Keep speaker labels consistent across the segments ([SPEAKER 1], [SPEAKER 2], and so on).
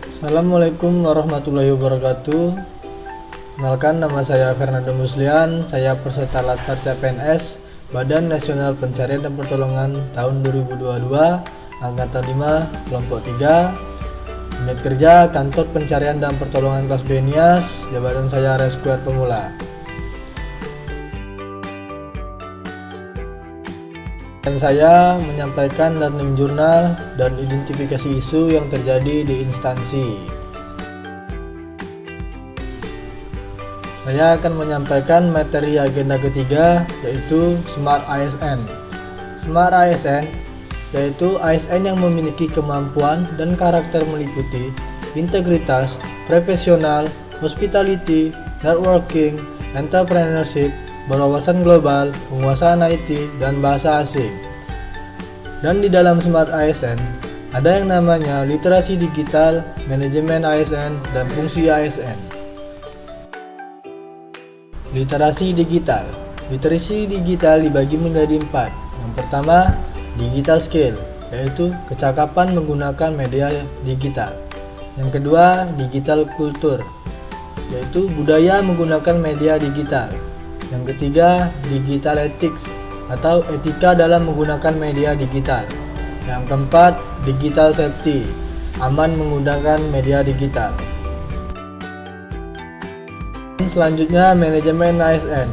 [SPEAKER 1] Assalamualaikum warahmatullahi wabarakatuh. Kenalkan, nama saya Fernando Muslian. Saya peserta Latsar CPNS Badan Nasional Pencarian dan Pertolongan tahun 2022, Angkatan 5, Kelompok 3. Unit kerja Kantor Pencarian dan Pertolongan kelas B Nias. Jabatan saya Rescuer Pemula. Dan saya menyampaikan learning journal dan identifikasi isu yang terjadi di instansi. Saya akan menyampaikan materi agenda ketiga, yaitu Smart ASN. Smart ASN yaitu ASN yang memiliki kemampuan dan karakter meliputi integritas, profesional, hospitality, networking, entrepreneurship, berwawasan global, penguasaan IT, dan bahasa asing. Dan di dalam Smart ASN, ada yang namanya literasi digital, manajemen ASN, dan fungsi ASN. Literasi digital. Literasi digital dibagi menjadi 4. Yang pertama, digital skill, yaitu kecakapan menggunakan media digital. Yang kedua, digital culture, yaitu budaya menggunakan media digital. Yang ketiga, digital ethics atau etika dalam menggunakan media digital. Yang keempat, digital safety, aman menggunakan media digital. Selanjutnya, manajemen ASN.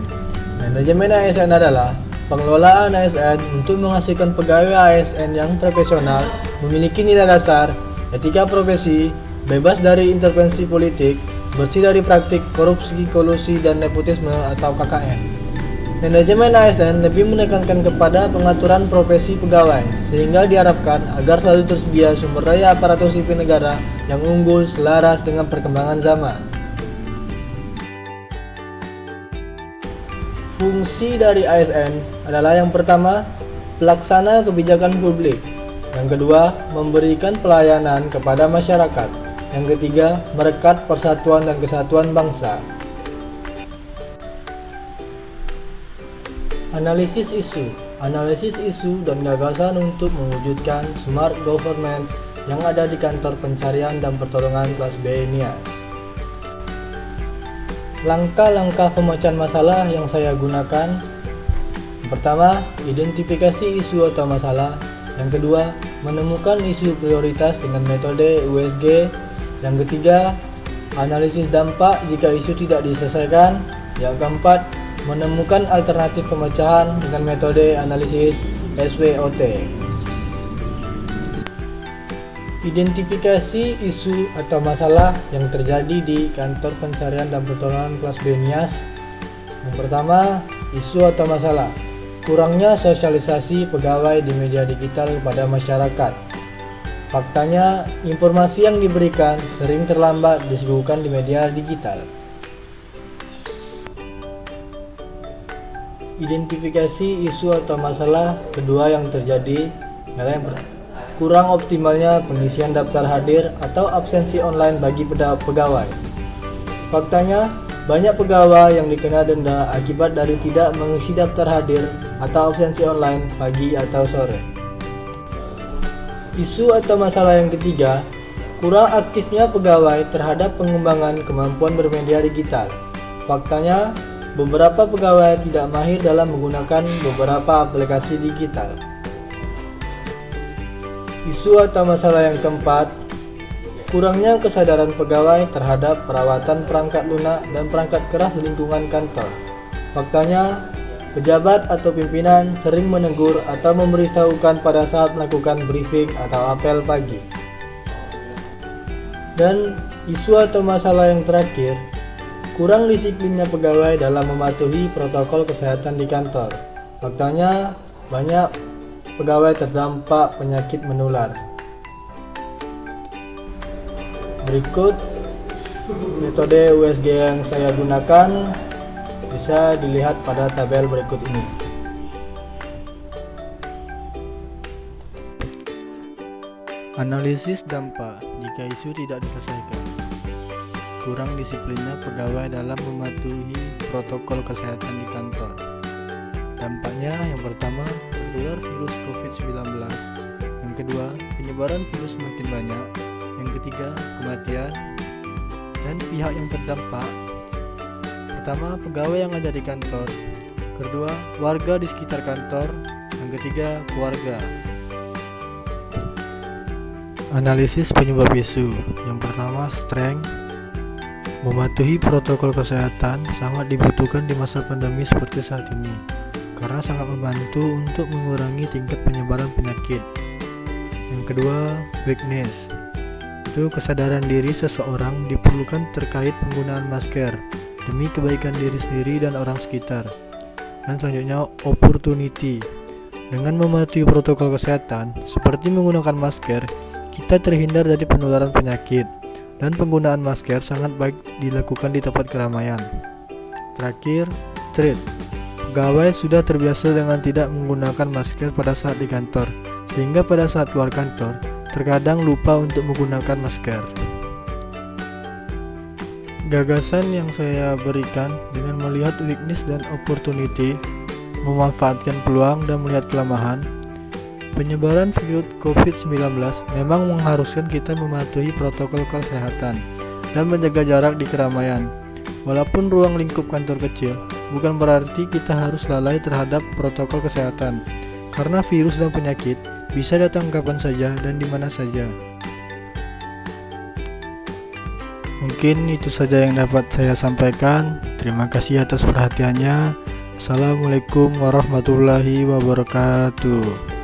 [SPEAKER 1] Manajemen ASN adalah pengelolaan ASN untuk menghasilkan pegawai ASN yang profesional, memiliki nilai dasar, etika profesi, bebas dari intervensi politik, bersih dari praktik korupsi, kolusi, dan nepotisme atau KKN. Manajemen ASN lebih menekankan kepada pengaturan profesi pegawai, sehingga diharapkan agar selalu tersedia sumber daya aparatur sipil negara yang unggul selaras dengan perkembangan zaman. Fungsi dari ASN adalah yang pertama, pelaksana kebijakan publik. Yang kedua, memberikan pelayanan kepada masyarakat. Yang ketiga, merekat persatuan dan kesatuan bangsa. Analisis isu. Analisis isu dan gagasan untuk mewujudkan smart governance yang ada di Kantor Pencarian dan Pertolongan kelas B Nias. Langkah-langkah pemecahan masalah yang saya gunakan. Yang pertama, identifikasi isu atau masalah. Yang kedua, menemukan isu prioritas dengan metode USG. Yang ketiga, analisis dampak jika isu tidak diselesaikan. Yang keempat, menemukan alternatif pemecahan dengan metode analisis SWOT. Identifikasi isu atau masalah yang terjadi di Kantor Pencarian dan Pertolongan kelas B Nias. Yang pertama, isu atau masalah. Kurangnya sosialisasi pegawai di media digital kepada masyarakat. Faktanya, informasi yang diberikan sering terlambat disuguhkan di media digital. Identifikasi isu atau masalah kedua yang terjadi adalah yang kurang optimalnya pengisian daftar hadir atau absensi online bagi pegawai. Faktanya, banyak pegawai yang dikena denda akibat dari tidak mengisi daftar hadir atau absensi online pagi atau sore. Isu atau masalah yang ketiga, kurang aktifnya pegawai terhadap pengembangan kemampuan bermedia digital. Faktanya, beberapa pegawai tidak mahir dalam menggunakan beberapa aplikasi digital. Isu atau masalah yang keempat, kurangnya kesadaran pegawai terhadap perawatan perangkat lunak dan perangkat keras di lingkungan kantor. Faktanya, pejabat atau pimpinan sering menegur atau memberitahukan pada saat melakukan briefing atau apel pagi. Dan isu atau masalah yang terakhir, kurang disiplinnya pegawai dalam mematuhi protokol kesehatan di kantor. Faktanya, banyak pegawai terdampak penyakit menular. Berikut metode USG yang saya gunakan bisa dilihat pada tabel berikut ini. Analisis dampak jika isu tidak diselesaikan. Kurang disiplinnya pegawai dalam mematuhi protokol kesehatan di kantor. Dampaknya yang pertama, tertular virus COVID-19. Yang kedua, penyebaran virus semakin banyak. yang ketiga kematian, dan pihak yang terdampak. Pertama, pegawai yang ada di kantor. Kedua, warga di sekitar kantor. Yang ketiga, keluarga. Analisis penyebab isu. Yang pertama, strength. Mematuhi protokol kesehatan sangat dibutuhkan di masa pandemi seperti saat ini, karena sangat membantu untuk mengurangi tingkat penyebaran penyakit. Yang kedua, weakness. Itu kesadaran diri seseorang diperlukan terkait penggunaan masker demi kebaikan diri sendiri dan orang sekitar. Dan selanjutnya, opportunity. Dengan mematuhi protokol kesehatan seperti menggunakan masker, kita terhindar dari penularan penyakit, dan penggunaan masker sangat baik dilakukan di tempat keramaian. Terakhir, threat. Pegawai sudah terbiasa dengan tidak menggunakan masker pada saat di kantor, sehingga pada saat keluar kantor terkadang lupa untuk menggunakan masker. Gagasan yang saya berikan dengan melihat weakness dan opportunity, memanfaatkan peluang dan melihat kelemahan. Penyebaran virus COVID-19 memang mengharuskan kita mematuhi protokol kesehatan dan menjaga jarak di keramaian. Walaupun ruang lingkup kantor kecil, bukan berarti kita harus lalai terhadap protokol kesehatan, karena virus dan penyakit bisa datang kapan saja dan di mana saja. Mungkin itu saja yang dapat saya sampaikan. Terima kasih atas perhatiannya. Assalamualaikum warahmatullahi wabarakatuh.